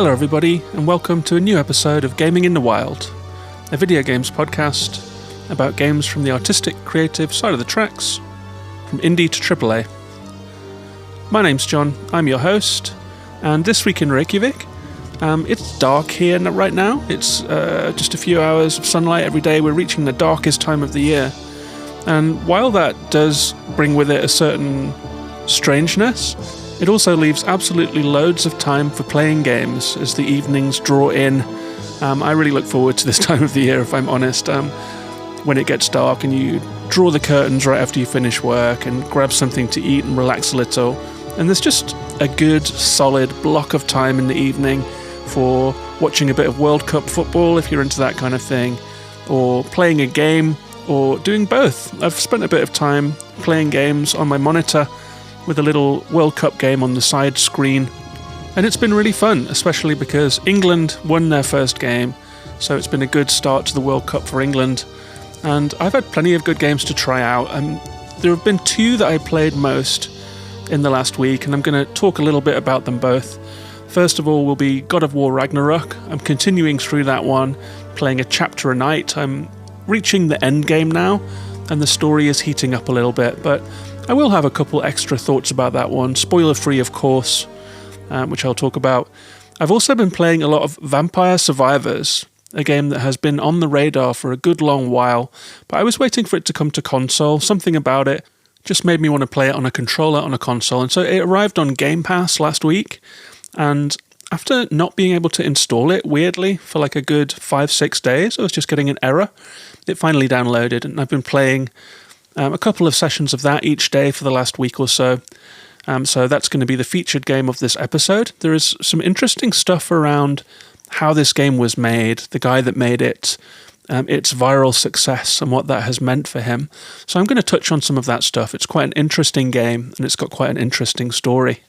Hello everybody, and welcome to a new episode of Gaming in the Wild, a video games podcast about games from the artistic, creative side of the tracks, from indie to AAA. My name's John, I'm your host, and this week in Reykjavik, it's dark here right now. It's just a few hours of sunlight every day. We're reaching the darkest time of the year, and while that does bring with it a certain strangeness, it also leaves absolutely loads of time for playing games as the evenings draw in. I really look forward to this time of the year, if I'm honest, when it gets dark and you draw the curtains right after you finish work and grab something to eat and relax a little. And there's just a good, solid block of time in the evening for watching a bit of World Cup football, if you're into that kind of thing, or playing a game, or doing both. I've spent a bit of time playing games on my monitor with a little World Cup game on the side screen, and it's been really fun, especially because England won their first game, so it's been a good start to the World Cup for England, and I've had plenty of good games to try out, and there have been two that I played most in the last week, and I'm going to talk a little bit about them both. First of all will be God of War Ragnarök. I'm continuing through that one, playing a chapter a night. I'm reaching the end game now, and the story is heating up a little bit, but I will have a couple extra thoughts about that one, spoiler-free of course, which I'll talk about. I've also been playing a lot of Vampire Survivors, a game that has been on the radar for a good long while, but I was waiting for it to come to console. Something about it just made me want to play it on a controller on a console, and so it arrived on Game Pass last week, and after not being able to install it, weirdly, for like a good 5-6 days, I was just getting an error. It finally downloaded, and I've been playing a couple of sessions of that each day for the last week or so. So that's going to be the featured game of this episode. There is some interesting stuff around how this game was made, the guy that made it, its viral success and what that has meant for him. So I'm going to touch on some of that stuff. It's quite an interesting game, and it's got quite an interesting story.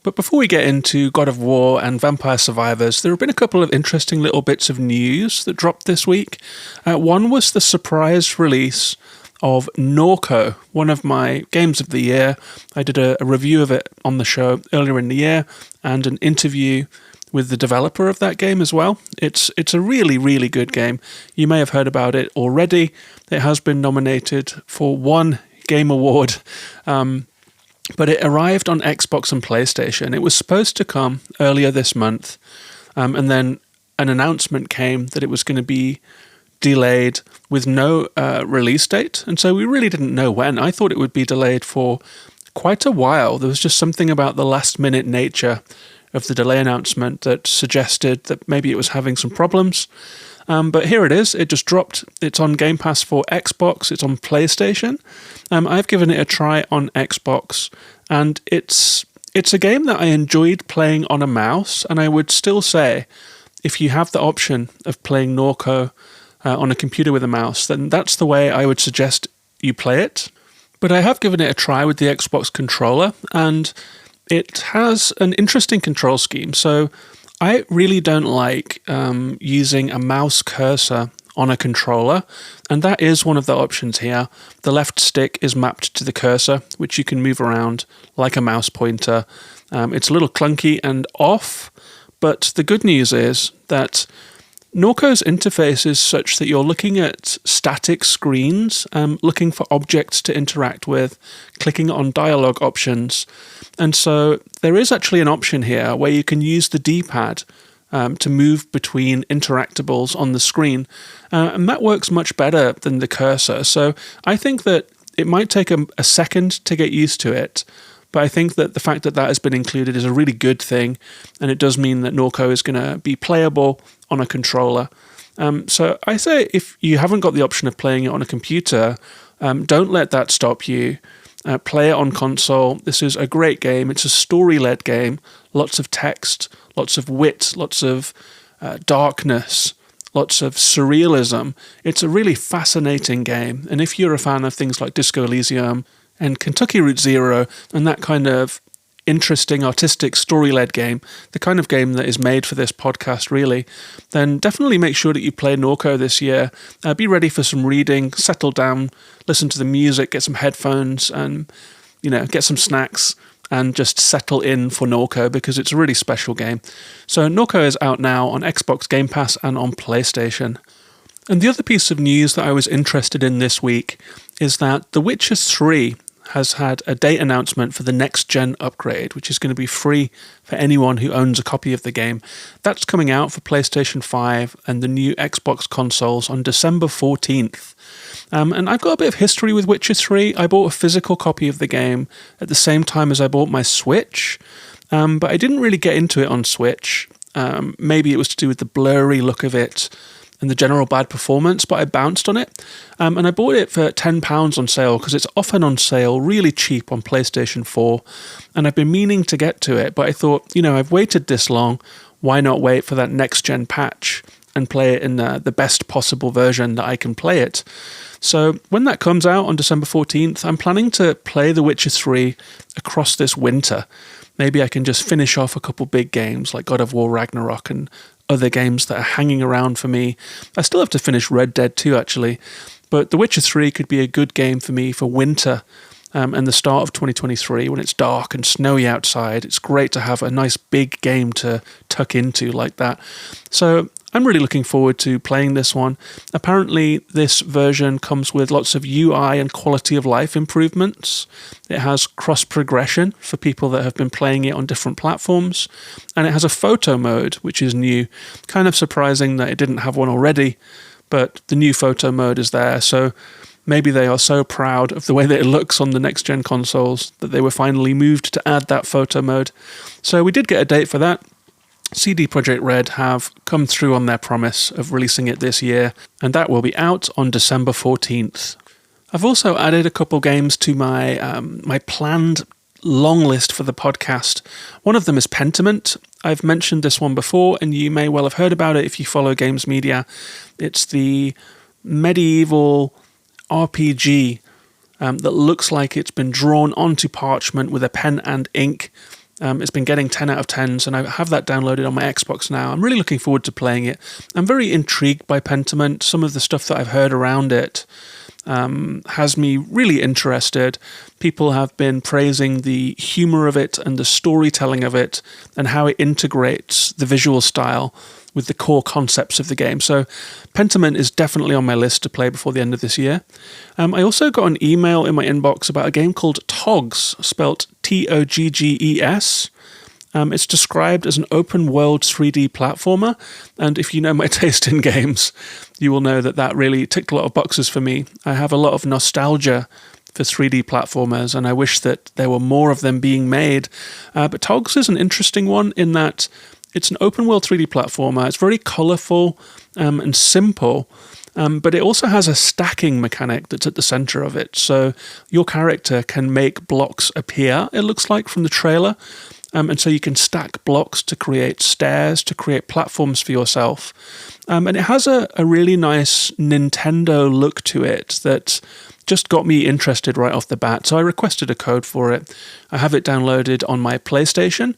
But before we get into God of War and Vampire Survivors, there have been a couple of interesting little bits of news that dropped this week. One was the surprise release of Norco, one of my games of the year. I did a review of it on the show earlier in the year, and an interview with the developer of that game as well. It's a really, really good game. You may have heard about it already. It has been nominated for one Game Award, but it arrived on Xbox and PlayStation. It was supposed to come earlier this month, and then an announcement came that it was going to be delayed with no release date, and so we really didn't know when. I thought it would be delayed for quite a while. There was just something about the last-minute nature of the delay announcement that suggested that maybe it was having some problems. But here it is. It just dropped. It's on Game Pass for Xbox. It's on PlayStation. I've given it a try on Xbox, and it's a game that I enjoyed playing on a mouse, and I would still say if you have the option of playing Norco on a computer with a mouse, then that's the way I would suggest you play it. But I have given it a try with the Xbox controller, and it has an interesting control scheme. So I really don't like using a mouse cursor on a controller, and that is one of the options here. The left stick is mapped to the cursor, which you can move around like a mouse pointer. It's a little clunky and off, but the good news is that Norco's interface is such that you're looking at static screens, looking for objects to interact with, clicking on dialogue options. And so there is actually an option here where you can use the D-pad to move between interactables on the screen. And that works much better than the cursor. So I think that it might take a second to get used to it, but I think that the fact that that has been included is a really good thing, and it does mean that Norco is going to be playable on a controller. So I say if you haven't got the option of playing it on a computer, don't let that stop you. Play it on console. This is a great game. It's a story-led game. Lots of text, lots of wit, lots of darkness, lots of surrealism. It's a really fascinating game, and if you're a fan of things like Disco Elysium and Kentucky Route Zero and that kind of interesting, artistic, story-led game, the kind of game that is made for this podcast, really, then definitely make sure that you play Norco this year. Be ready for some reading, settle down, listen to the music, get some headphones, and get some snacks, and just settle in for Norco because it's a really special game. So Norco is out now on Xbox Game Pass and on PlayStation. And the other piece of news that I was interested in this week is that The Witcher 3 has had a date announcement for the next-gen upgrade, which is going to be free for anyone who owns a copy of the game. That's coming out for PlayStation 5 and the new Xbox consoles on December 14th. And I've got a bit of history with Witcher 3. I bought a physical copy of the game at the same time as I bought my Switch, but I didn't really get into it on Switch. Maybe it was to do with the blurry look of it and the general bad performance, but I bounced on it. And I bought it for £10 on sale because it's often on sale really cheap on PlayStation 4. And I've been meaning to get to it, but I thought, I've waited this long, why not wait for that next-gen patch and play it in the best possible version that I can play it. So when that comes out on December 14th, I'm planning to play The Witcher 3 across this winter. Maybe I can just finish off a couple big games like God of War Ragnarök and other games that are hanging around for me. I still have to finish Red Dead 2 actually, but The Witcher 3 could be a good game for me for winter and the start of 2023 when it's dark and snowy outside. It's great to have a nice big game to tuck into like that. So I'm really looking forward to playing this one. Apparently, this version comes with lots of UI and quality of life improvements. It has cross-progression for people that have been playing it on different platforms. And it has a photo mode, which is new. Kind of surprising that it didn't have one already, but the new photo mode is there. So maybe they are so proud of the way that it looks on the next-gen consoles that they were finally moved to add that photo mode. So we did get a date for that. CD Projekt Red have come through on their promise of releasing it this year, and that will be out on December 14th. I've also added a couple games to my planned long list for the podcast. One of them is Pentiment. I've mentioned this one before, and you may well have heard about it if you follow games media. It's the medieval RPG that looks like it's been drawn onto parchment with a pen and ink. It's been getting 10 out of 10s, and I have that downloaded on my Xbox now. I'm really looking forward to playing it. I'm very intrigued by Pentiment. Some of the stuff that I've heard around it has me really interested. People have been praising the humor of it and the storytelling of it and how it integrates the visual style with the core concepts of the game. So Pentiment is definitely on my list to play before the end of this year. I also got an email in my inbox about a game called Togges, spelt Togges. It's described as an open-world 3D platformer, and if you know my taste in games, you will know that really ticked a lot of boxes for me. I have a lot of nostalgia for 3D platformers, and I wish that there were more of them being made. But Togges is an interesting one in that it's an open-world 3D platformer. It's very colourful and simple, but it also has a stacking mechanic that's at the centre of it. So your character can make blocks appear, it looks like, from the trailer. And so you can stack blocks to create stairs, to create platforms for yourself. And it has a really nice Nintendo look to it that just got me interested right off the bat. So I requested a code for it. I have it downloaded on my PlayStation.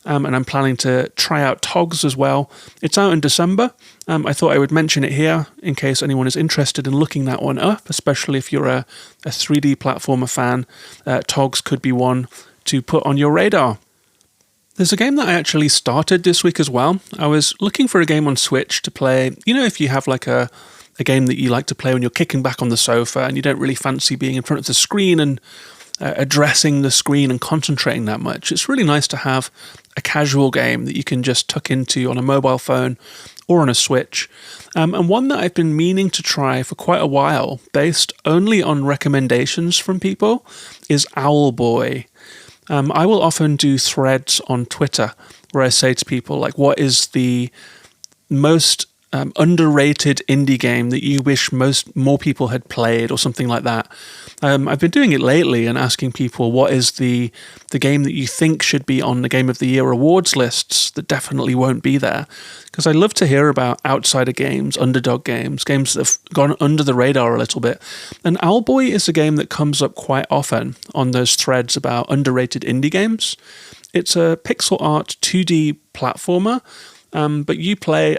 And I'm planning to try out Togges as well. It's out in December. I thought I would mention it here in case anyone is interested in looking that one up, especially if you're a 3D platformer fan. Togges could be one to put on your radar. There's a game that I actually started this week as well. I was looking for a game on Switch to play. If you have like a game that you like to play when you're kicking back on the sofa and you don't really fancy being in front of the screen and addressing the screen and concentrating that much. It's really nice to have a casual game that you can just tuck into on a mobile phone or on a Switch. And one that I've been meaning to try for quite a while, based only on recommendations from people, is Owlboy. I will often do threads on Twitter where I say to people, like, what is the most underrated indie game that you wish more people had played or something like that. I've been doing it lately and asking people what is the game that you think should be on the Game of the Year awards lists that definitely won't be there. Because I love to hear about outsider games, underdog games that have gone under the radar a little bit. And Owlboy is a game that comes up quite often on those threads about underrated indie games. It's a pixel art 2D platformer. But you play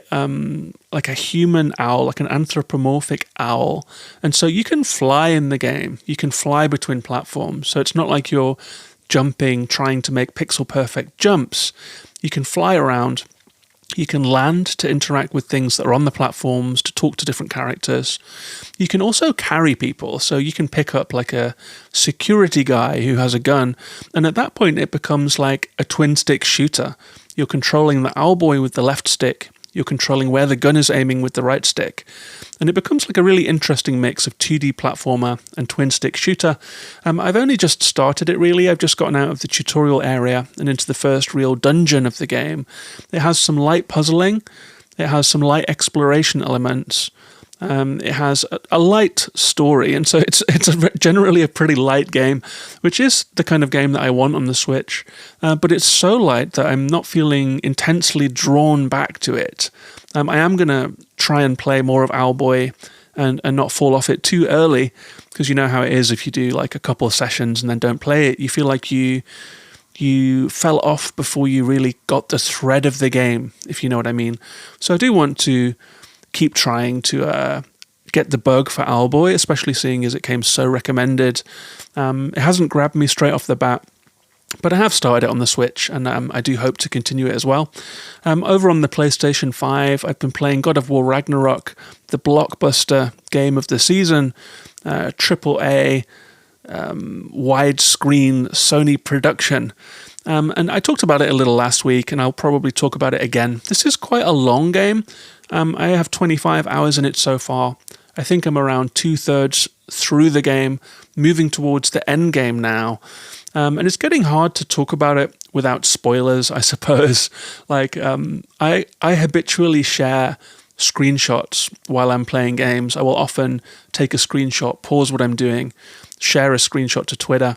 like a human owl, like an anthropomorphic owl. And so you can fly in the game. You can fly between platforms. So it's not like you're jumping, trying to make pixel-perfect jumps. You can fly around. You can land to interact with things that are on the platforms, to talk to different characters. You can also carry people, so you can pick up like a security guy who has a gun, and at that point it becomes like a twin-stick shooter. You're controlling the owlboy with the left stick, you're controlling where the gun is aiming with the right stick, and it becomes like a really interesting mix of 2D platformer and twin-stick shooter. I've only just started it really. I've just gotten out of the tutorial area and into the first real dungeon of the game. It has some light puzzling, it has some light exploration elements, it has a light story, and so it's generally a pretty light game, which is the kind of game that I want on the Switch, but it's so light that I'm not feeling intensely drawn back to it. I am going to try and play more of Owlboy and not fall off it too early, because you know how it is if you do like a couple of sessions and then don't play it. You feel like you fell off before you really got the thread of the game, if you know what I mean. So I do want to keep trying to get the bug for Owlboy, especially seeing as it came so recommended. It hasn't grabbed me straight off the bat, but I have started it on the Switch, and I do hope to continue it as well. Over on the PlayStation 5, I've been playing God of War Ragnarök, the blockbuster game of the season, AAA, widescreen Sony production. And I talked about it a little last week, and I'll probably talk about it again. This is quite a long game. I have 25 hours in it so far. I think I'm around 2/3 through the game, moving towards the end game now. And it's getting hard to talk about it without spoilers, I suppose. Like, I habitually share screenshots while I'm playing games. I will often take a screenshot, pause what I'm doing, share a screenshot to Twitter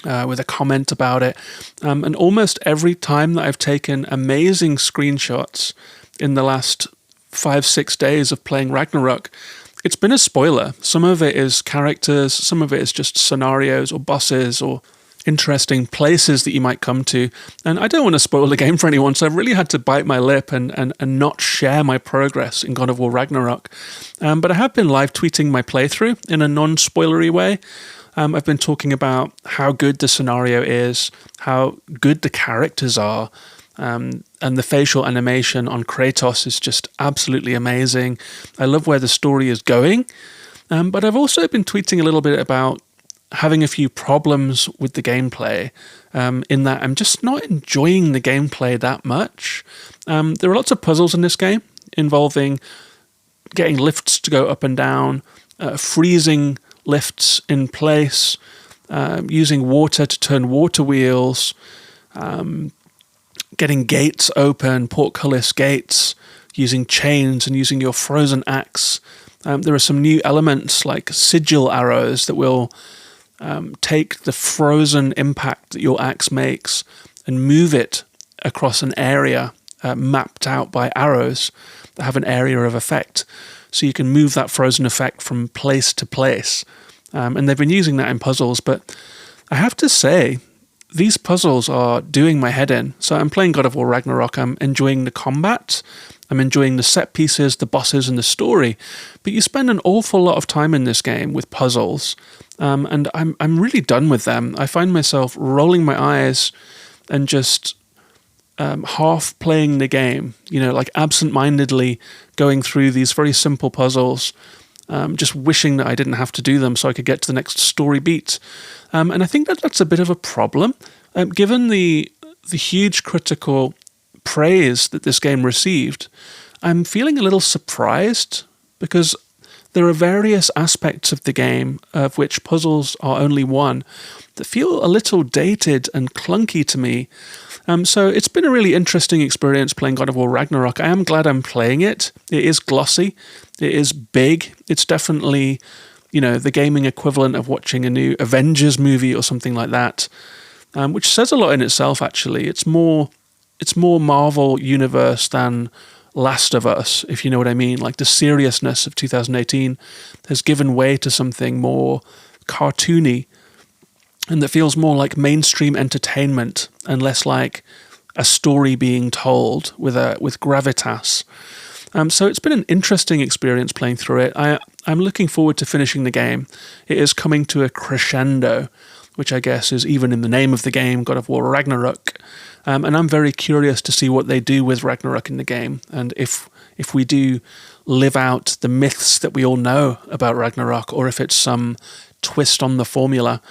with a comment about it. And almost every time that I've taken amazing screenshots in the last 5-6 days of playing Ragnarök, it's been a spoiler. Some of it is characters, some of it is just scenarios or bosses or interesting places that you might come to. And I don't want to spoil the game for anyone, so I've really had to bite my lip and not share my progress in God of War Ragnarök. But I have been live tweeting my playthrough in a non-spoilery way. I've been talking about how good the scenario is, how good the characters are, and the facial animation on Kratos is just absolutely amazing. I love where the story is going. But I've also been tweeting a little bit about having a few problems with the gameplay, in that I'm just not enjoying the gameplay that much. There are lots of puzzles in this game involving getting lifts to go up and down, freezing lifts in place, using water to turn water wheels, getting gates open, portcullis gates, using chains and using your frozen axe. There are some new elements like sigil arrows that will take the frozen impact that your axe makes and move it across an area mapped out by arrows that have an area of effect. So you can move that frozen effect from place to place. And they've been using that in puzzles, but I have to say, these puzzles are doing my head in. So I'm playing God of War Ragnarök, I'm enjoying the combat, I'm enjoying the set pieces, the bosses, and the story. But you spend an awful lot of time in this game with puzzles, and I'm really done with them. I find myself rolling my eyes and just half playing the game, like absent-mindedly going through these very simple puzzles, just wishing that I didn't have to do them so I could get to the next story beat. And I think that that's a bit of a problem, given the huge critical praise that this game received. I'm feeling a little surprised because there are various aspects of the game, of which puzzles are only one, that feel a little dated and clunky to me. So it's been a really interesting experience playing God of War Ragnarök. I am glad I'm playing it. It is glossy. It is big. It's definitely, the gaming equivalent of watching a new Avengers movie or something like that, which says a lot in itself, actually. It's more Marvel Universe than Last of Us, if you know what I mean. Like the seriousness of 2018 has given way to something more cartoony and that feels more like mainstream entertainment and less like a story being told with gravitas. So it's been an interesting experience playing through it. I'm looking forward to finishing the game. It is coming to a crescendo which I guess is even in the name of the game, God of War Ragnarök. And I'm very curious to see what they do with Ragnarök in the game, and if we do live out the myths that we all know about Ragnarök, or if it's some twist on the formula.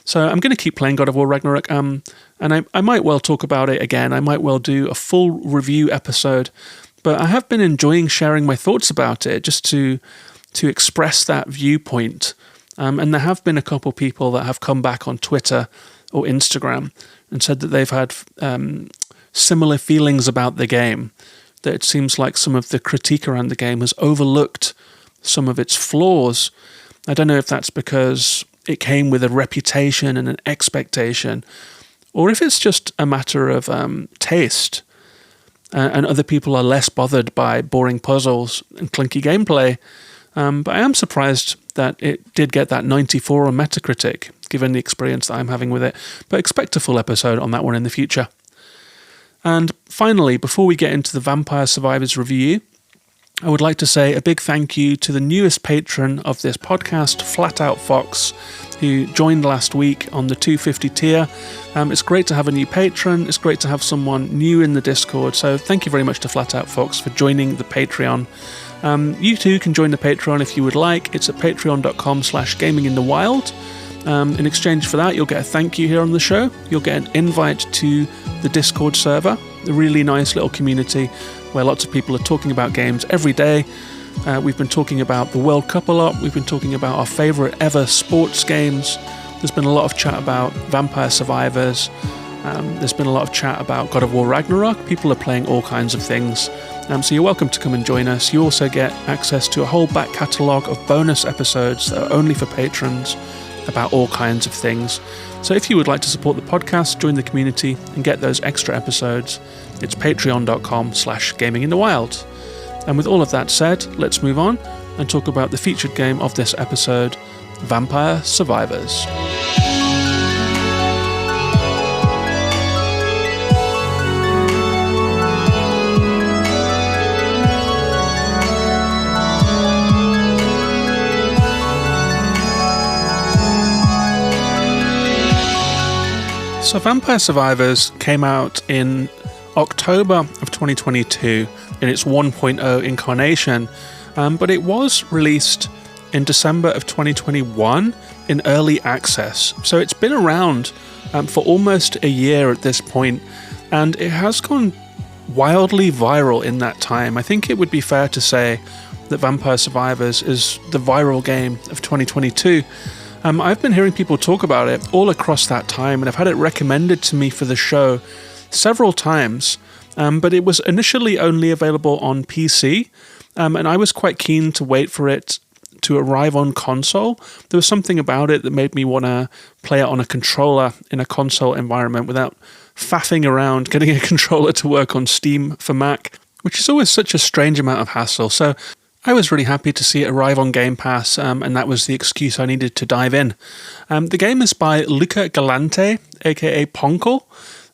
So I'm going to keep playing God of War Ragnarök, and I might well talk about it again. I might well do a full review episode, but I have been enjoying sharing my thoughts about it, just to express that viewpoint. And there have been a couple people that have come back on Twitter or Instagram and said that they've had similar feelings about the game, that it seems like some of the critique around the game has overlooked some of its flaws. I don't know if that's because it came with a reputation and an expectation, or if it's just a matter of taste, and other people are less bothered by boring puzzles and clunky gameplay. But I am surprised that it did get that 94 on Metacritic, given the experience that I'm having with it. But expect a full episode on that one in the future. And finally, before we get into the Vampire Survivors review, I would like to say a big thank you to the newest patron of this podcast, Flat Out Fox, who joined last week on the 250 tier. It's great to have a new patron. It's great to have someone new in the Discord. So thank you very much to Flat Out Fox for joining the Patreon. You too can join the Patreon if you would like. It's at patreon.com/gaminginthewild. In exchange for that, you'll get a thank you here on the show. You'll get an invite to the Discord server, a really nice little community where lots of people are talking about games every day. We've been talking about the World Cup a lot. We've been talking about our favourite ever sports games. There's been a lot of chat about Vampire Survivors. There's been a lot of chat about God of War Ragnarök. People are playing all kinds of things. So you're welcome to come and join us. You also get access to a whole back catalogue of bonus episodes that are only for patrons about all kinds of things. So if you would like to support the podcast, join the community and get those extra episodes, it's patreon.com/gaminginthewild. And with all of that said, let's move on and talk about the featured game of this episode, Vampire Survivors. So Vampire Survivors came out in October of 2022 in its 1.0 incarnation, but it was released in December of 2021 in early access. So it's been around for almost a year at this point, and it has gone wildly viral in that time. I think it would be fair to say that Vampire Survivors is the viral game of 2022. I've been hearing people talk about it all across that time, and I've had it recommended to me for the show several times, but it was initially only available on PC, and I was quite keen to wait for it to arrive on console. There was something about it that made me want to play it on a controller in a console environment without faffing around getting a controller to work on Steam for Mac, which is always such a strange amount of hassle. So I was really happy to see it arrive on Game Pass, and that was the excuse I needed to dive in. The game is by Luca Galante, aka Ponkel,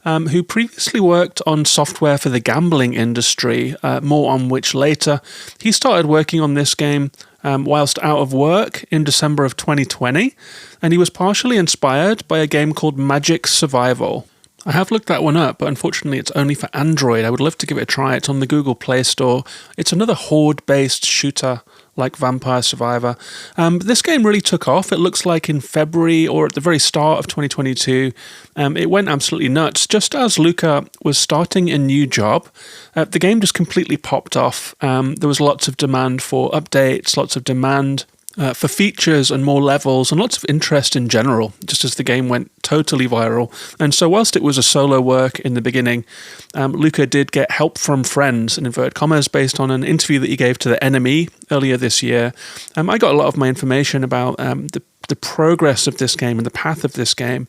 who previously worked on software for the gambling industry, more on which later. He started working on this game whilst out of work in December of 2020, and he was partially inspired by a game called Magic Survival. I have looked that one up, but unfortunately it's only for Android. I would love to give it a try. It's on the Google Play Store. It's another horde-based shooter like Vampire Survivor. This game really took off. It looks like in February or at the very start of 2022. It went absolutely nuts. Just as Luca was starting a new job, the game just completely popped off. There was lots of demand for updates, lots of demand for features and more levels, and lots of interest in general, just as the game went totally viral. And so whilst it was a solo work in the beginning, Luca did get help from friends, in inverted commas, based on an interview that he gave to the NME earlier this year. I got a lot of my information about the progress of this game and the path of this game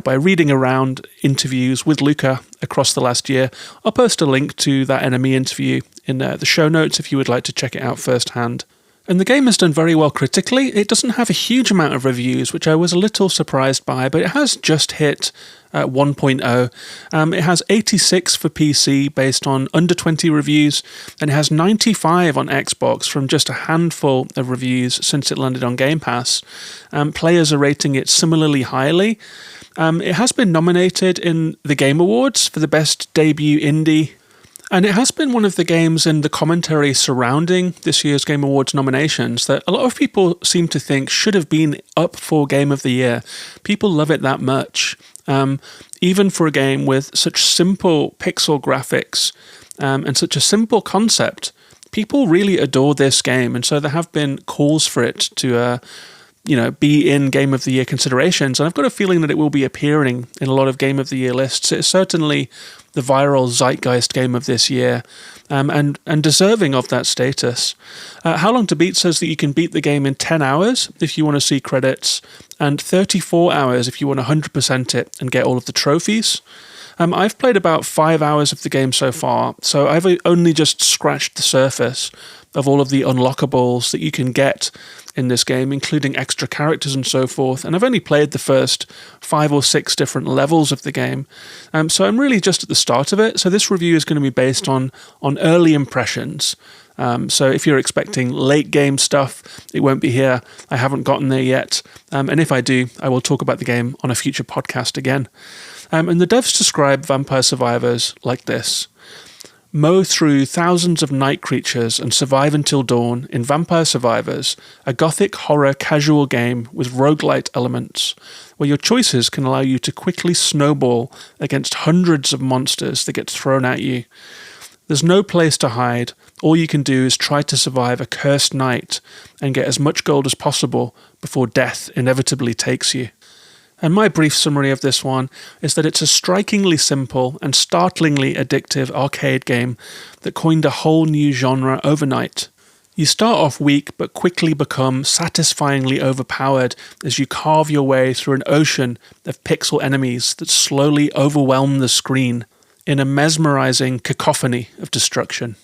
by reading around interviews with Luca across the last year. I'll post a link to that NME interview in the show notes if you would like to check it out firsthand. And the game has done very well critically. It doesn't have a huge amount of reviews, which I was a little surprised by, but it has just hit 1.0. It has 86 for PC based on under 20 reviews, and it has 95 on Xbox from just a handful of reviews since it landed on Game Pass. Players are rating it similarly highly. It has been nominated in the Game Awards for the best debut indie. And it has been one of the games in the commentary surrounding this year's Game Awards nominations that a lot of people seem to think should have been up for Game of the Year. People love it that much. Even for a game with such simple pixel graphics and such a simple concept, people really adore this game. And so there have been calls for it to be in Game of the Year considerations. And I've got a feeling that it will be appearing in a lot of Game of the Year lists. It's certainly the viral zeitgeist game of this year, and deserving of that status. How Long to Beat says that you can beat the game in 10 hours if you want to see credits, and 34 hours if you want to 100% it and get all of the trophies. I've played about 5 hours of the game so far, so I've only just scratched the surface of all of the unlockables that you can get in this game, including extra characters and so forth, and I've only played the first 5 or 6 different levels of the game, so I'm really just at the start of it. So this review is going to be based on early impressions. So if you're expecting late game stuff, it won't be here. I haven't gotten there yet, and if I do, I will talk about the game on a future podcast again. And the devs describe Vampire Survivors like this: mow through thousands of night creatures and survive until dawn in Vampire Survivors, a gothic horror casual game with roguelite elements, where your choices can allow you to quickly snowball against hundreds of monsters that get thrown at you. There's no place to hide. All you can do is try to survive a cursed night and get as much gold as possible before death inevitably takes you. And my brief summary of this one is that it's a strikingly simple and startlingly addictive arcade game that coined a whole new genre overnight. You start off weak but quickly become satisfyingly overpowered as you carve your way through an ocean of pixel enemies that slowly overwhelm the screen in a mesmerising cacophony of destruction.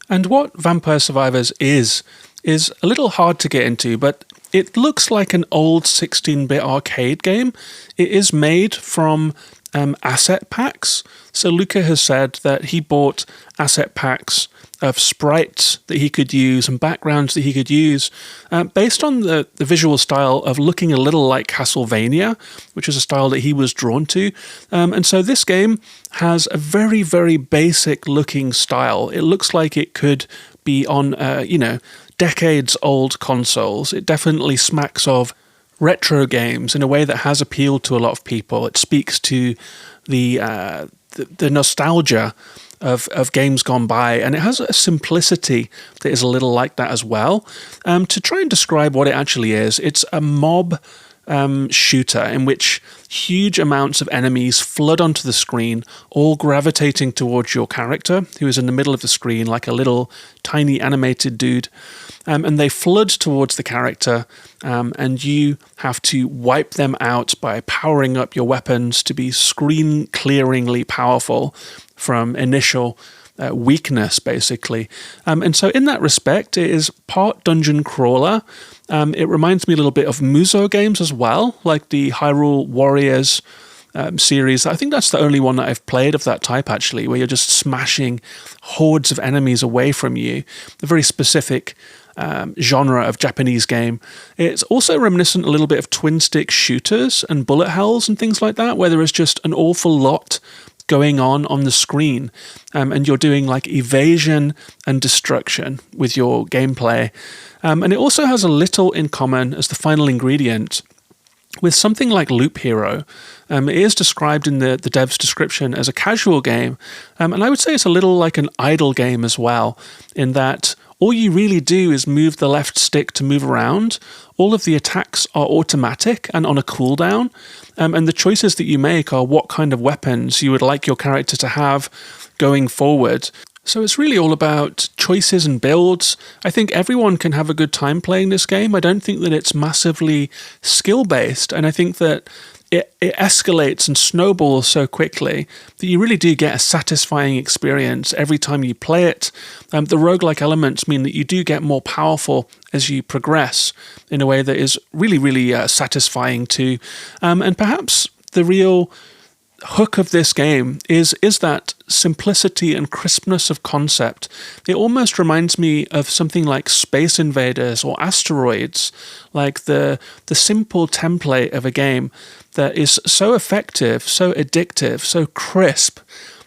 And what Vampire Survivors is a little hard to get into, but it looks like an old 16-bit arcade game. It is made from asset packs. So Luca has said that he bought asset packs of sprites that he could use and backgrounds that he could use based on the visual style of looking a little like Castlevania, which is a style that he was drawn to. And so this game has a very, very basic looking style. It looks like it could be on, decades-old consoles. It definitely smacks of retro games in a way that has appealed to a lot of people. It speaks to the nostalgia of games gone by, and it has a simplicity that is a little like that as well. To try and describe what it actually is, it's a mob shooter in which huge amounts of enemies flood onto the screen, all gravitating towards your character, who is in the middle of the screen like a little tiny animated dude. And they flood towards the character, and you have to wipe them out by powering up your weapons to be screen-clearingly powerful from initial weakness, basically. And so in that respect, it is part dungeon crawler. It reminds me a little bit of Muso games as well, like the Hyrule Warriors series. I think that's the only one that I've played of that type, actually, where you're just smashing hordes of enemies away from you. A very specific genre of Japanese game. It's also reminiscent a little bit of twin-stick shooters and bullet hells and things like that, where there is just an awful lot going on the screen, and you're doing like evasion and destruction with your gameplay. And it also has a little in common as the final ingredient with something like Loop Hero. It is described in the dev's description as a casual game, and I would say it's a little like an idle game as well, in that all you really do is move the left stick to move around. All of the attacks are automatic and on a cooldown, and the choices that you make are what kind of weapons you would like your character to have going forward. So it's really all about choices and builds. I think everyone can have a good time playing this game. I don't think that it's massively skill-based, and I think that it escalates and snowballs so quickly that you really do get a satisfying experience every time you play it. The roguelike elements mean that you do get more powerful as you progress in a way that is really, really satisfying too. And perhaps the real hook of this game is that simplicity and crispness of concept. It almost reminds me of something like Space Invaders or Asteroids, like the simple template of a game that is so effective, so addictive, so crisp,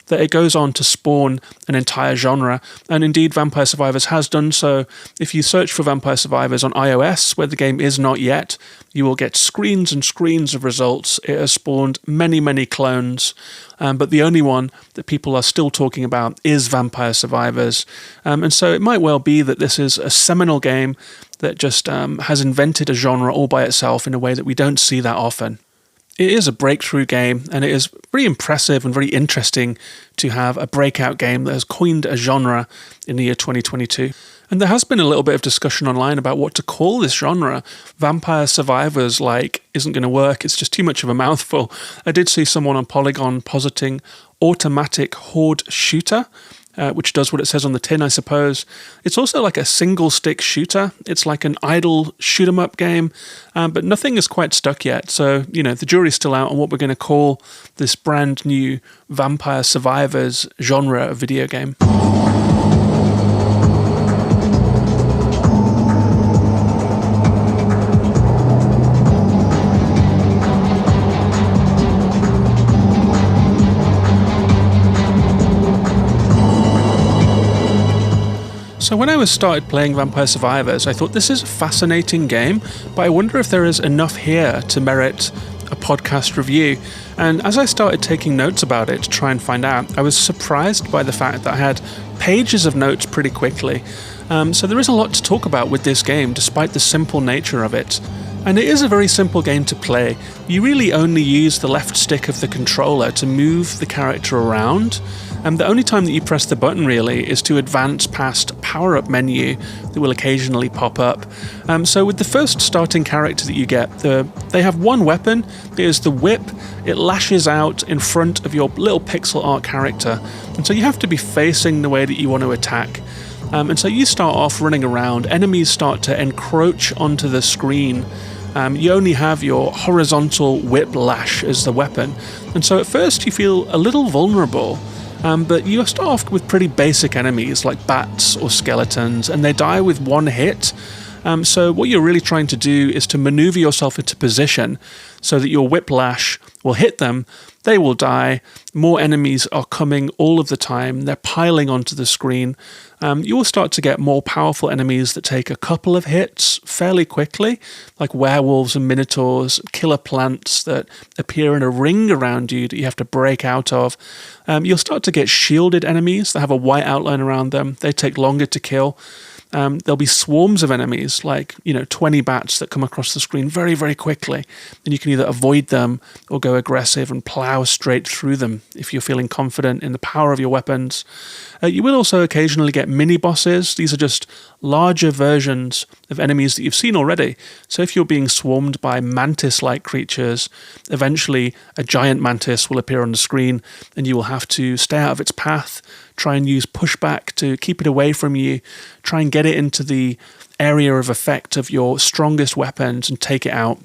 that it goes on to spawn an entire genre. And indeed, Vampire Survivors has done so. If you search for Vampire Survivors on iOS, where the game is not yet, you will get screens and screens of results. It has spawned many, many clones, but the only one that people are still talking about is Vampire Survivors. And so it might well be that this is a seminal game that just has invented a genre all by itself in a way that we don't see that often. It is a breakthrough game, and it is very impressive and very interesting to have a breakout game that has coined a genre in the year 2022. And there has been a little bit of discussion online about what to call this genre. Vampire Survivors, isn't going to work. It's just too much of a mouthful. I did see someone on Polygon positing automatic horde shooter, which does what it says on the tin, I suppose. It's also like a single-stick shooter. It's like an idle shoot-'em-up game, but nothing is quite stuck yet. So, the jury's still out on what we're going to call this brand new Vampire Survivors genre of video game. So when I started playing Vampire Survivors, I thought this is a fascinating game, but I wonder if there is enough here to merit a podcast review. And as I started taking notes about it to try and find out, I was surprised by the fact that I had pages of notes pretty quickly. So there is a lot to talk about with this game, despite the simple nature of it. And it is a very simple game to play. You really only use the left stick of the controller to move the character around. And the only time that you press the button really is to advance past a power-up menu that will occasionally pop up. So with the first starting character that you get, they have one weapon. It is the whip. It lashes out in front of your little pixel art character. And so you have to be facing the way that you want to attack. And so you start off running around. Enemies start to encroach onto the screen. You only have your horizontal whip lash as the weapon. And so at first you feel a little vulnerable. But you start off with pretty basic enemies like bats or skeletons, and they die with one hit. So what you're really trying to do is to maneuver yourself into position so that your whiplash will hit them, they will die, more enemies are coming all of the time, they're piling onto the screen. You will start to get more powerful enemies that take a couple of hits fairly quickly, like werewolves and minotaurs, killer plants that appear in a ring around you that you have to break out of. You'll start to get shielded enemies that have a white outline around them. They take longer to kill. There'll be swarms of enemies, like 20 bats that come across the screen very, very quickly, and you can either avoid them or go aggressive and plow straight through them if you're feeling confident in the power of your weapons. You will also occasionally get mini-bosses. These are just larger versions of enemies that you've seen already. So if you're being swarmed by mantis-like creatures, eventually a giant mantis will appear on the screen and you will have to stay out of its path, try and use pushback to keep it away from you, try and get it into the area of effect of your strongest weapons and take it out.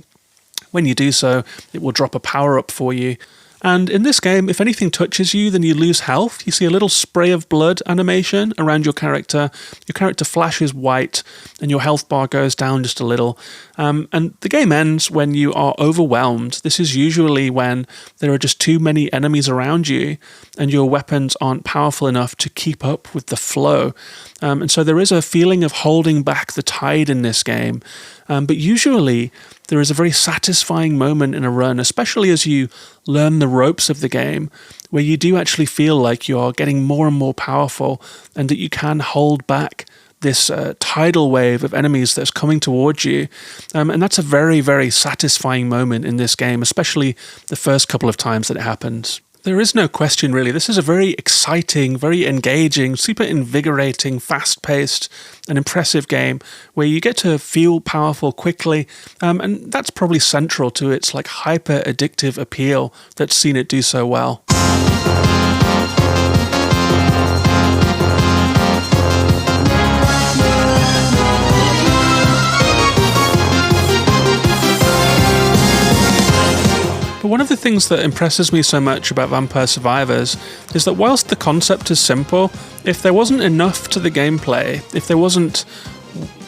When you do so, it will drop a power-up for you. And in this game, if anything touches you, then you lose health. You see a little spray of blood animation around your character. Your character flashes white, and your health bar goes down just a little. And the game ends when you are overwhelmed. This is usually when there are just too many enemies around you, and your weapons aren't powerful enough to keep up with the flow. And so there is a feeling of holding back the tide in this game. But usually there is a very satisfying moment in a run, especially as you learn the ropes of the game, where you do actually feel like you're getting more and more powerful and that you can hold back this tidal wave of enemies that's coming towards you. And that's a very, very satisfying moment in this game, especially the first couple of times that it happens. There is no question, really. This is a very exciting, very engaging, super invigorating, fast-paced, and impressive game where you get to feel powerful quickly, and that's probably central to its hyper-addictive appeal that's seen it do so well. But one of the things that impresses me so much about Vampire Survivors is that whilst the concept is simple, if there wasn't enough to the gameplay, if there wasn't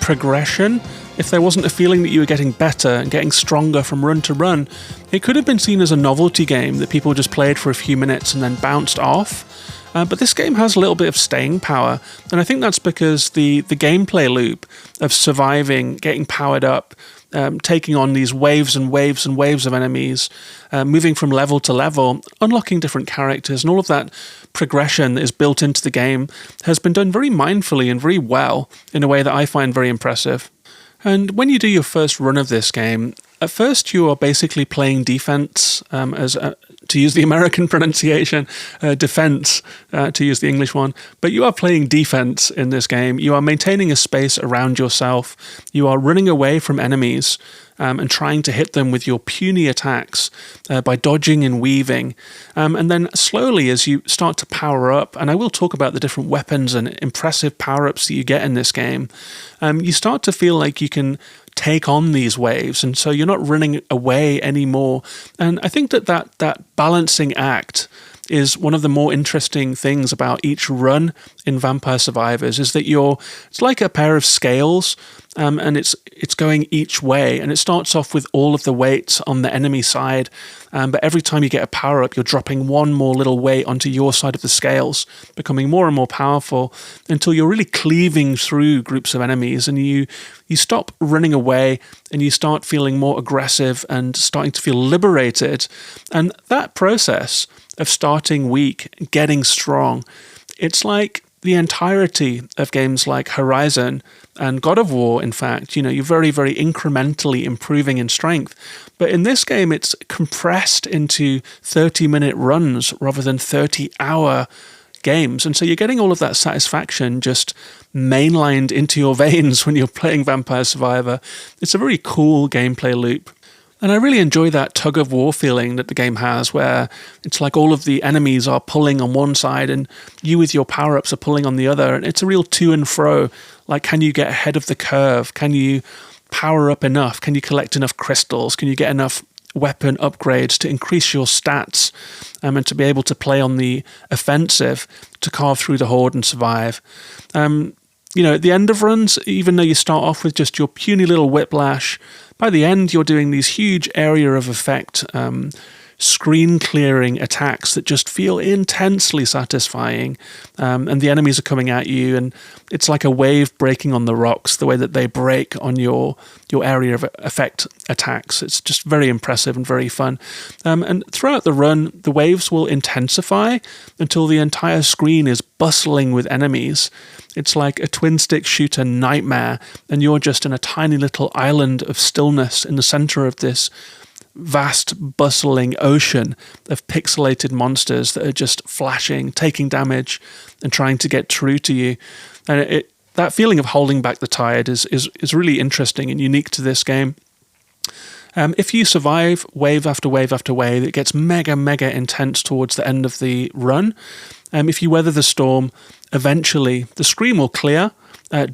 progression, if there wasn't a feeling that you were getting better and getting stronger from run to run, it could have been seen as a novelty game that people just played for a few minutes and then bounced off. But this game has a little bit of staying power, and I think that's because the gameplay loop of surviving, getting powered up, taking on these waves and waves and waves of enemies, moving from level to level, unlocking different characters, and all of that progression that is built into the game has been done very mindfully and very well in a way that I find very impressive. And when you do your first run of this game, at first you are basically playing defense, to use the American pronunciation, defense, to use the English one. But you are playing defense in this game. You are maintaining a space around yourself. You are running away from enemies and trying to hit them with your puny attacks by dodging and weaving. And then slowly, as you start to power up, and I will talk about the different weapons and impressive power-ups that you get in this game, you start to feel like you can take on these waves, and so you're not running away anymore. And I think that balancing act is one of the more interesting things about each run in Vampire Survivors, is that it's like a pair of scales, and it's going each way, and it starts off with all of the weights on the enemy side, but every time you get a power-up, you're dropping one more little weight onto your side of the scales, becoming more and more powerful until you're really cleaving through groups of enemies, and you stop running away, and you start feeling more aggressive and starting to feel liberated. And that process of starting weak, getting strong, it's like the entirety of games like Horizon and God of War, in fact. You're very, very incrementally improving in strength. But in this game, it's compressed into 30-minute runs rather than 30-hour games. And so you're getting all of that satisfaction just mainlined into your veins when you're playing Vampire Survivor. It's a very cool gameplay loop. And I really enjoy that tug-of-war feeling that the game has, where it's like all of the enemies are pulling on one side and you with your power-ups are pulling on the other. And it's a real to and fro. Like, can you get ahead of the curve? Can you power up enough? Can you collect enough crystals? Can you get enough weapon upgrades to increase your stats and to be able to play on the offensive to carve through the horde and survive? At the end of runs, even though you start off with just your puny little whiplash, by the end you're doing these huge area of effect, screen clearing attacks that just feel intensely satisfying, and the enemies are coming at you, and it's like a wave breaking on the rocks, the way that they break on your area of effect attacks. It's just very impressive and very fun. And throughout the run, the waves will intensify until the entire screen is bustling with enemies. It's like a twin-stick shooter nightmare, and you're just in a tiny little island of stillness in the center of this vast, bustling ocean of pixelated monsters that are just flashing, taking damage, and trying to get through to you. And that feeling of holding back the tide is really interesting and unique to this game. If you survive wave after wave after wave, it gets mega, mega intense towards the end of the run. If you weather the storm, eventually the screen will clear,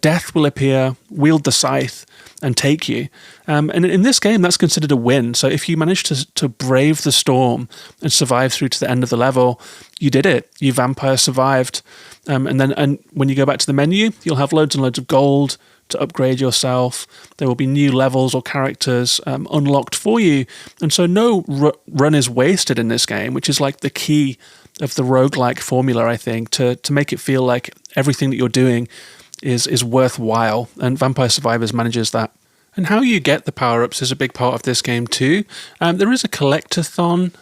death will appear, wield the scythe, and take you. And in this game, that's considered a win. So if you manage to brave the storm and survive through to the end of the level, you did it. You vampire survived. And when you go back to the menu, you'll have loads and loads of gold to upgrade yourself. There will be new levels or characters unlocked for you. And so no run is wasted in this game, which is like the key of the roguelike formula, I think, to make it feel like everything that you're doing is worthwhile, and Vampire Survivors manages that. And how you get the power-ups is a big part of this game too. There is a collectathon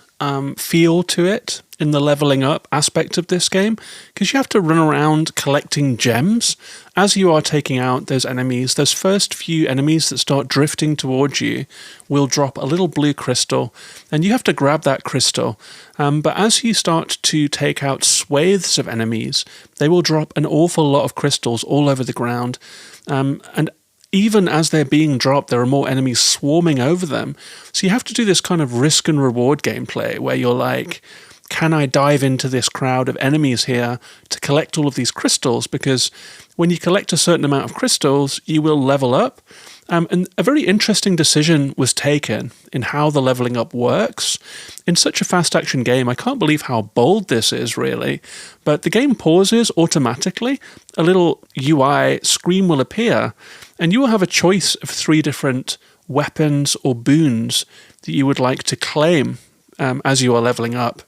feel to it in the leveling up aspect of this game, because you have to run around collecting gems as you are taking out those enemies. Those first few enemies that start drifting towards you will drop a little blue crystal, and you have to grab that crystal. But as you start to take out swathes of enemies, they will drop an awful lot of crystals all over the ground, and even as they're being dropped, there are more enemies swarming over them. So you have to do this kind of risk and reward gameplay where you're like, can I dive into this crowd of enemies here to collect all of these crystals? Because when you collect a certain amount of crystals, you will level up. And a very interesting decision was taken in how the leveling up works. In such a fast action game, I can't believe how bold this is, really. But the game pauses automatically. A little UI screen will appear, and you will have a choice of 3 different weapons or boons that you would like to claim as you are leveling up.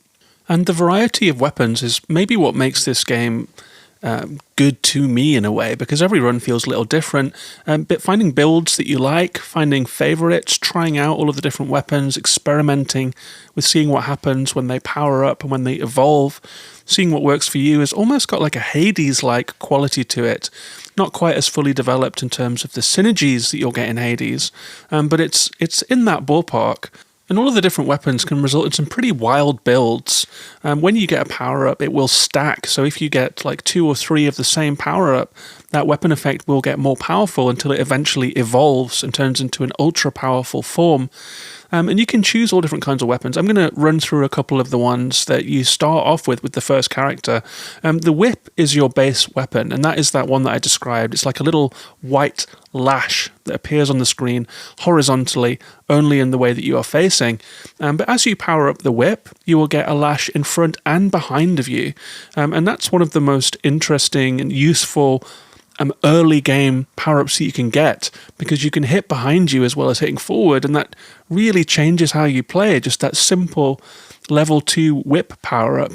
And the variety of weapons is maybe what makes this game good to me in a way, because every run feels a little different. But finding builds that you like, finding favorites, trying out all of the different weapons, experimenting with seeing what happens when they power up and when they evolve, seeing what works for you has almost got like a Hades-like quality to it. Not quite as fully developed in terms of the synergies that you'll get in Hades, but it's in that ballpark. And all of the different weapons can result in some pretty wild builds. When you get a power-up, it will stack. So if you get like 2 or 3 of the same power-up, that weapon effect will get more powerful until it eventually evolves and turns into an ultra-powerful form. And you can choose all different kinds of weapons. I'm going to run through a couple of the ones that you start off with the first character. The whip is your base weapon, and that is that one that I described. It's like a little white lash that appears on the screen horizontally, only in the way that you are facing. But as you power up the whip, you will get a lash in front and behind of you. And that's one of the most interesting and useful early game power-ups that you can get, because you can hit behind you as well as hitting forward, and that really changes how you play. Just that simple level 2 whip power-up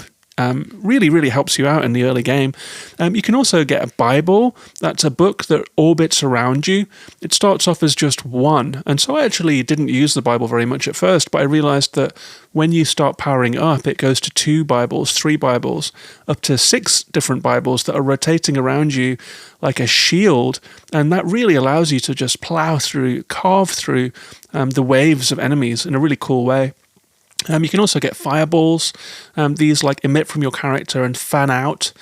really helps you out in the early game. You can also get a Bible. That's a book that orbits around you. It starts off as just 1, and so I actually didn't use the Bible very much at first, but I realized that when you start powering up, it goes to 2 Bibles, 3 Bibles, up to 6 different Bibles that are rotating around you like a shield, and that really allows you to just plow through, carve through the waves of enemies in a really cool way. You can also get fireballs. These like emit from your character and fan out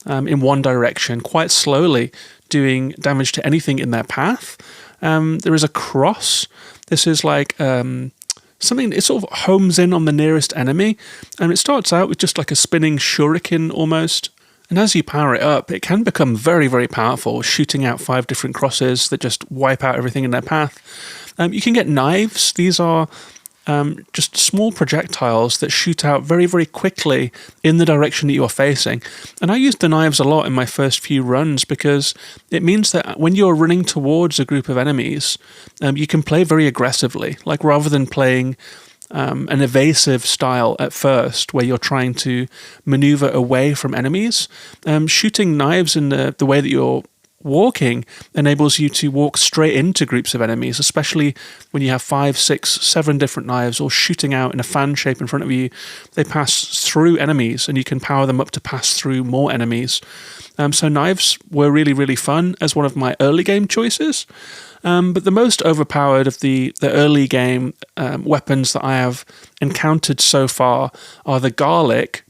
in one direction quite slowly, doing damage to anything in their path. There is a cross. This is like something, it sort of homes in on the nearest enemy, and it starts out with just like a spinning shuriken almost. And as you power it up, it can become very powerful, shooting out 5 different crosses that just wipe out everything in their path. You can get knives. These are just small projectiles that shoot out very quickly in the direction that you are facing. And I used the knives a lot in my first few runs, because it means that when you're running towards a group of enemies, you can play very aggressively. Like, rather than playing an evasive style at first, where you're trying to maneuver away from enemies, shooting knives in the way that you're walking enables you to walk straight into groups of enemies, especially when you have 5, 6, 7 different knives all shooting out in a fan shape in front of you. They pass through enemies, and you can power them up to pass through more enemies. So knives were really fun as one of my early game choices. But the most overpowered of the early game weapons that I have encountered so far are the garlic,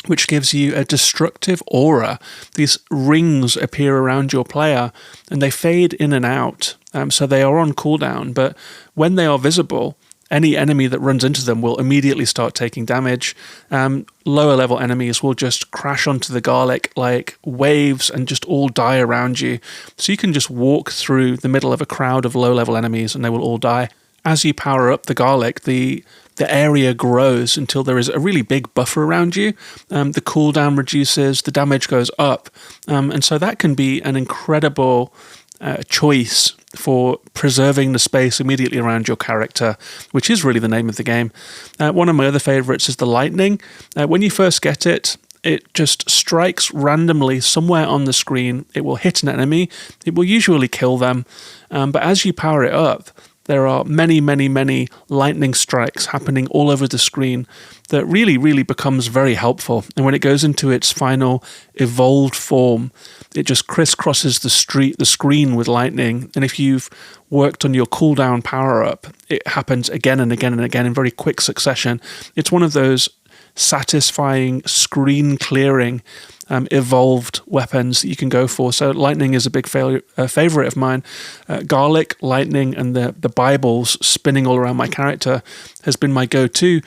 which gives you a destructive aura. These rings appear around your player, and they fade in and out, so they are on cooldown, but when they are visible, any enemy that runs into them will immediately start taking damage. Lower level enemies will just crash onto the garlic like waves and just all die around you. So you can just walk through the middle of a crowd of low level enemies and they will all die. As you power up the garlic, the area grows until there is a really big buffer around you. The cooldown reduces, the damage goes up. And so that can be an incredible choice for preserving the space immediately around your character, which is really the name of the game. One of my other favorites is the lightning. When you first get it, it just strikes randomly somewhere on the screen. It will hit an enemy. It will usually kill them. But as you power it up, there are many, many, many lightning strikes happening all over the screen that really, really becomes very helpful. And when it goes into its final evolved form, it just crisscrosses the screen with lightning. And if you've worked on your cooldown power-up, it happens again and again and again in very quick succession. It's one of those satisfying, screen-clearing, evolved weapons that you can go for. So lightning is a big favorite of mine. Garlic, lightning, and the Bibles spinning all around my character has been my go-to.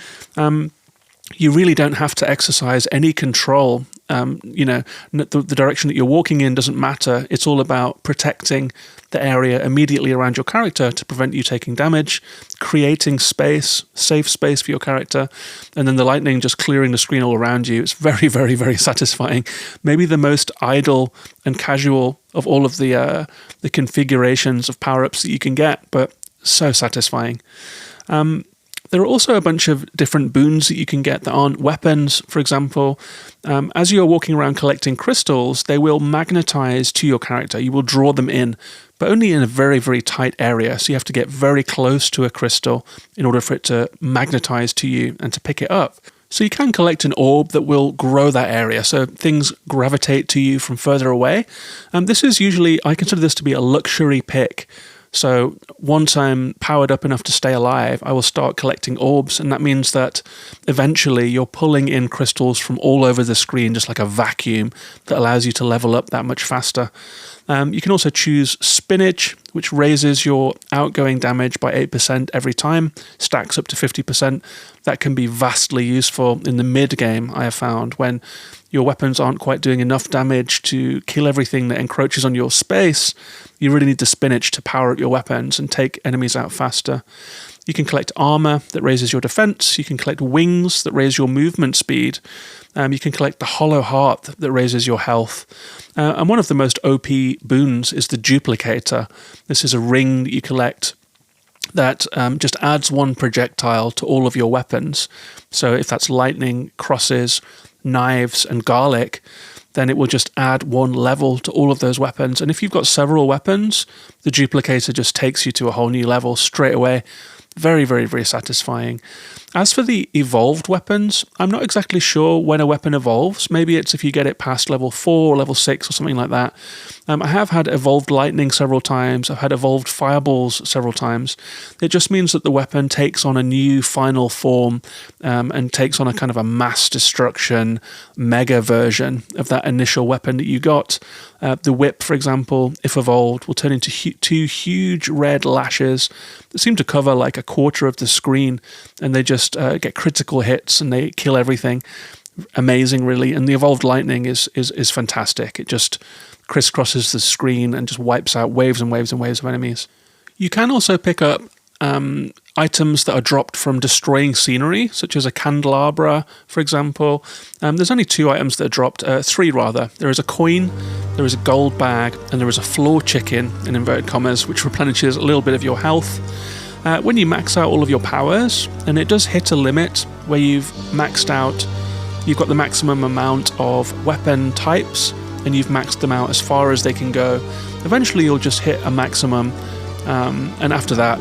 You really don't have to exercise any control. The direction that you're walking in doesn't matter. It's all about protecting the area immediately around your character to prevent you taking damage, creating space, safe space for your character, and then the lightning just clearing the screen all around you. It's very, very, very satisfying. Maybe the most idle and casual of all of the configurations of power-ups that you can get, but so satisfying. There are also a bunch of different boons that you can get that aren't weapons. For example, as you're walking around collecting crystals, they will magnetize to your character. You will draw them in, but only in a very, very tight area. So you have to get very close to a crystal in order for it to magnetize to you and to pick it up. So you can collect an orb that will grow that area, so things gravitate to you from further away. This is usually, I consider this to be a luxury pick. So once I'm powered up enough to stay alive, I will start collecting orbs, and that means that eventually you're pulling in crystals from all over the screen, just like a vacuum that allows you to level up that much faster. You can also choose Spinach, which raises your outgoing damage by 8% every time, stacks up to 50%. That can be vastly useful in the mid-game, I have found, when your weapons aren't quite doing enough damage to kill everything that encroaches on your space. You really need the Spinach to power up your weapons and take enemies out faster. You can collect armor that raises your defense. You can collect wings that raise your movement speed. You can collect the hollow heart that raises your health. And one of the most OP boons is the duplicator. This is a ring that you collect that just adds one projectile to all of your weapons. So if that's lightning, crosses, knives, and garlic, then it will just add one level to all of those weapons. And if you've got several weapons, the duplicator just takes you to a whole new level straight away. Very, very, very satisfying. As for the evolved weapons, I'm not exactly sure when a weapon evolves. Maybe it's if you get it past level 4 or level 6 or something like that. I have had evolved lightning several times. I've had evolved fireballs several times. It just means that the weapon takes on a new final form and takes on a kind of a mass destruction mega version of that initial weapon that you got. The whip, for example, if evolved, will turn into two huge red lashes that seem to cover like a quarter of the screen, and they just get critical hits and they kill everything. Amazing, really. And the evolved lightning is fantastic. It just crisscrosses the screen and just wipes out waves and waves and waves of enemies. You can also pick up items that are dropped from destroying scenery, such as a candelabra, for example. There's only 2 items that are dropped, 3 rather. There is a coin, there is a gold bag, and there is a floor chicken, in inverted commas, which replenishes a little bit of your health. When you max out all of your powers, and it does hit a limit where you've maxed out, you've got the maximum amount of weapon types, and you've maxed them out as far as they can go. Eventually you'll just hit a maximum, and after that,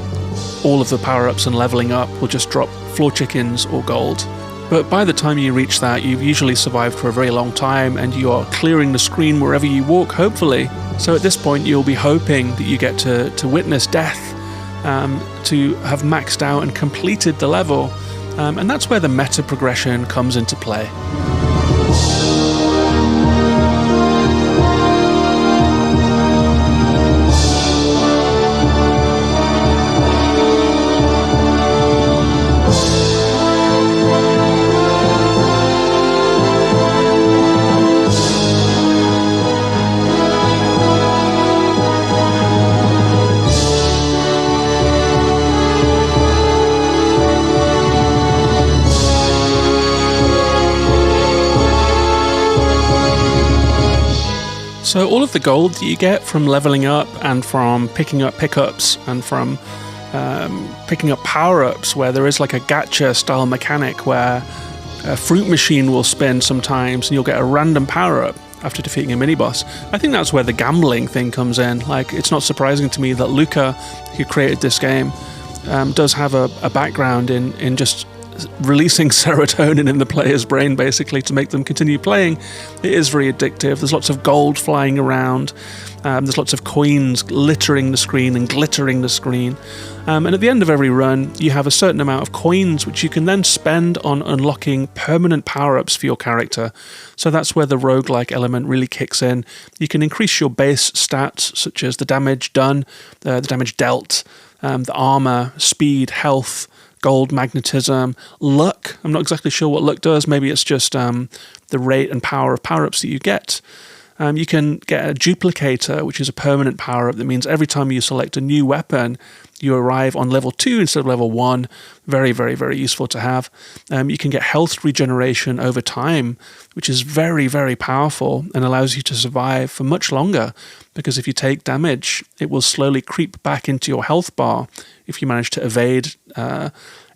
all of the power-ups and leveling up will just drop floor chickens or gold. But by the time you reach that, you've usually survived for a very long time, and you are clearing the screen wherever you walk, hopefully. So at this point, you'll be hoping that you get to witness death, to have maxed out and completed the level. And that's where the meta progression comes into play. So all of the gold that you get from leveling up and from picking up pickups and from picking up power-ups, where there is like a gacha style mechanic where a fruit machine will spin sometimes and you'll get a random power-up. after defeating a mini-boss. I think that's where the gambling thing comes in. Like, it's not surprising to me that Luca, who created this game, does have a background in just releasing serotonin in the player's brain, basically, to make them continue playing. It is very addictive. There's lots of gold flying around. There's lots of coins littering the screen and glittering the screen. And at the end of every run, you have a certain amount of coins which you can then spend on unlocking permanent power-ups for your character. So that's where the roguelike element really kicks in. You can increase your base stats, such as the damage done, the damage dealt, the armor, speed, health, gold, magnetism, luck. I'm not exactly sure what luck does. Maybe it's just the rate and power of power-ups that you get. You can get a duplicator, which is a permanent power-up that means every time you select a new weapon, you arrive on level 2 instead of level 1. Very, very, very useful to have. You can get health regeneration over time, which is very, very powerful and allows you to survive for much longer, because if you take damage, it will slowly creep back into your health bar if you manage to evade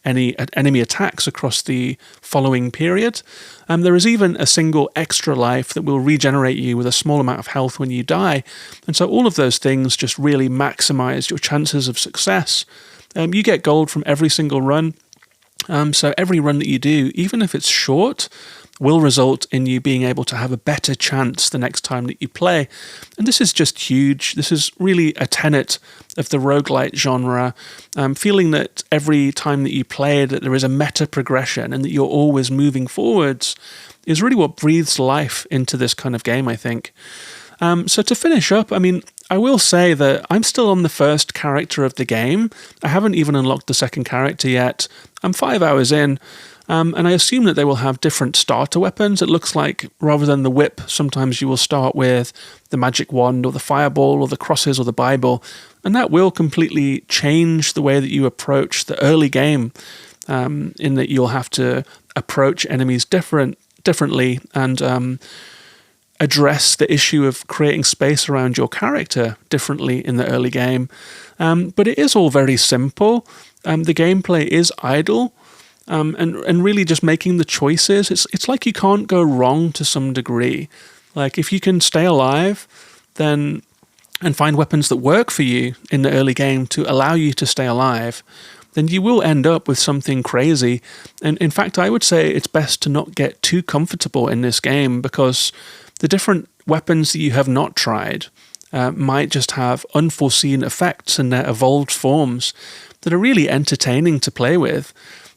any enemy attacks across the following period. There is even a single extra life that will regenerate you with a small amount of health when you die. And so all of those things just really maximize your chances of success. You get gold from every single run. So every run that you do, even if it's short, will result in you being able to have a better chance the next time that you play. And this is just huge. This is really a tenet of the roguelite genre. Feeling that every time that you play that there is a meta progression and that you're always moving forwards is really what breathes life into this kind of game, I think. So to finish up, I mean, I will say that I'm still on the first character of the game. I haven't even unlocked the second character yet. I'm 5 hours in. And I assume that they will have different starter weapons. It looks like rather than the whip, sometimes you will start with the magic wand or the fireball or the crosses or the Bible. And that will completely change the way that you approach the early game, in that you'll have to approach enemies differently and address the issue of creating space around your character differently in the early game. But it is all very simple. The gameplay is idle. And really just making the choices. It's like you can't go wrong to some degree. Like, if you can stay alive, then and find weapons that work for you in the early game to allow you to stay alive, then you will end up with something crazy. And in fact, I would say it's best to not get too comfortable in this game, because the different weapons that you have not tried might just have unforeseen effects in their evolved forms that are really entertaining to play with.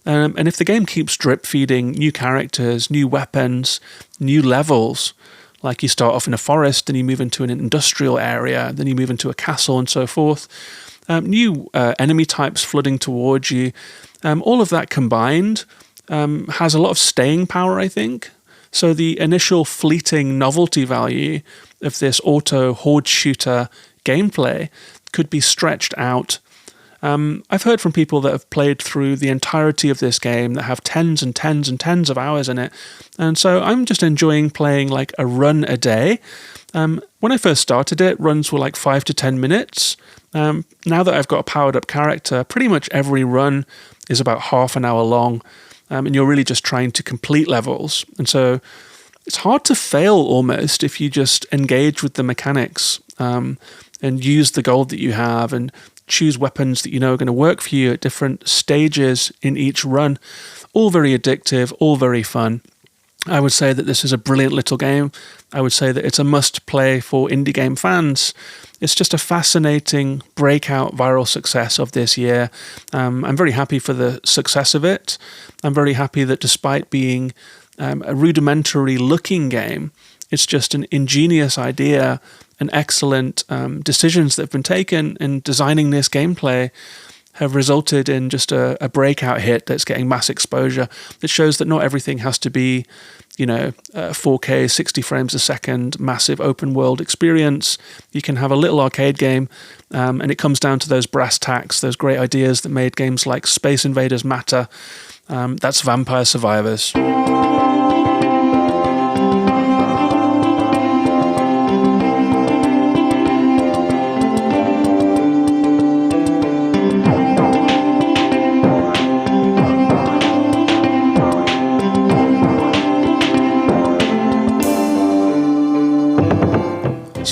And if the game keeps drip feeding new characters, new weapons, new levels, like you start off in a forest, then you move into an industrial area, then you move into a castle and so forth, new enemy types flooding towards you, all of that combined has a lot of staying power, I think. So the initial fleeting novelty value of this auto horde shooter gameplay could be stretched out. I've heard from people that have played through the entirety of this game that have tens and tens and tens of hours in it. And so I'm just enjoying playing like a run a day. When I first started it, runs were like 5 to 10 minutes. Now that I've got a powered up character, pretty much every run is about half an hour long. And you're really just trying to complete levels. And so it's hard to fail almost if you just engage with the mechanics and use the gold that you have and choose weapons that you know are going to work for you at different stages in each run. All very addictive, all very fun. I would say that this is a brilliant little game. I would say that it's a must-play for indie game fans. It's just a fascinating breakout viral success of this year. I'm very happy for the success of it. I'm very happy that despite being a rudimentary looking game, it's just an ingenious idea and excellent decisions that have been taken in designing this gameplay have resulted in just a breakout hit that's getting mass exposure. That shows that not everything has to be, 4K, 60 frames a second, massive open world experience. You can have a little arcade game, and it comes down to those brass tacks, those great ideas that made games like Space Invaders matter. That's Vampire Survivors.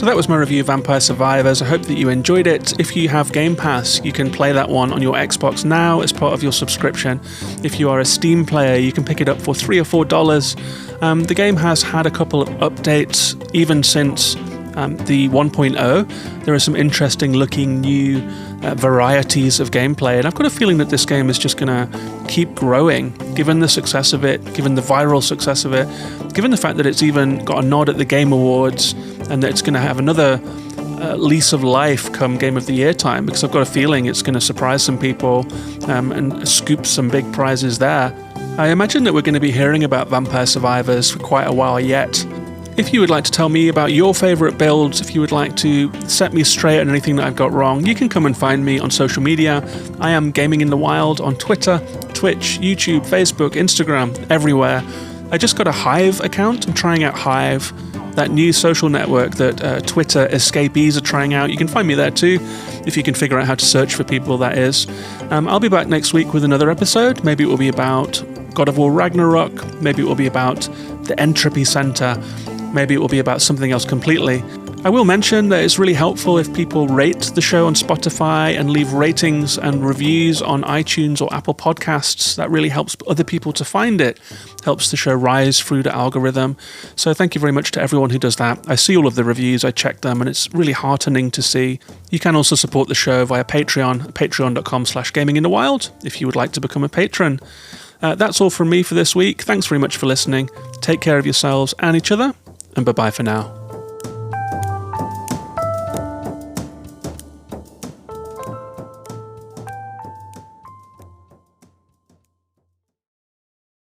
that was my review of Vampire Survivors. I hope that you enjoyed it. If you have Game Pass, you can play that one on your Xbox now as part of your subscription. If you are a Steam player, you can pick it up for $3 or $4. The game has had a couple of updates, even since the 1.0. There are some interesting looking new varieties of gameplay, and I've got a feeling that this game is just going to keep growing, given the success of it, given the viral success of it, given the fact that it's even got a nod at the Game Awards, and that it's going to have another lease of life come Game of the Year time, because I've got a feeling it's going to surprise some people and scoop some big prizes there. I imagine that we're going to be hearing about Vampire Survivors for quite a while yet. If you would like to tell me about your favourite builds, if you would like to set me straight on anything that I've got wrong, you can come and find me on social media. I am Gaming in the Wild on Twitter, Twitch, YouTube, Facebook, Instagram, everywhere. I just got a Hive account. I'm trying out Hive, that new social network that Twitter escapees are trying out. You can find me there too, if you can figure out how to search for people, that is. I'll be back next week with another episode. Maybe it will be about God of War Ragnarök. Maybe it will be about the Entropy Center. Maybe it will be about something else completely. I will mention that it's really helpful if people rate the show on Spotify and leave ratings and reviews on iTunes or Apple Podcasts. That really helps other people to find it, helps the show rise through the algorithm. So thank you very much to everyone who does that. I see all of the reviews, I check them, and it's really heartening to see. You can also support the show via Patreon, patreon.com/gaminginthewild, if you would like to become a patron. That's all from me for this week. Thanks very much for listening. Take care of yourselves and each other, and bye-bye for now.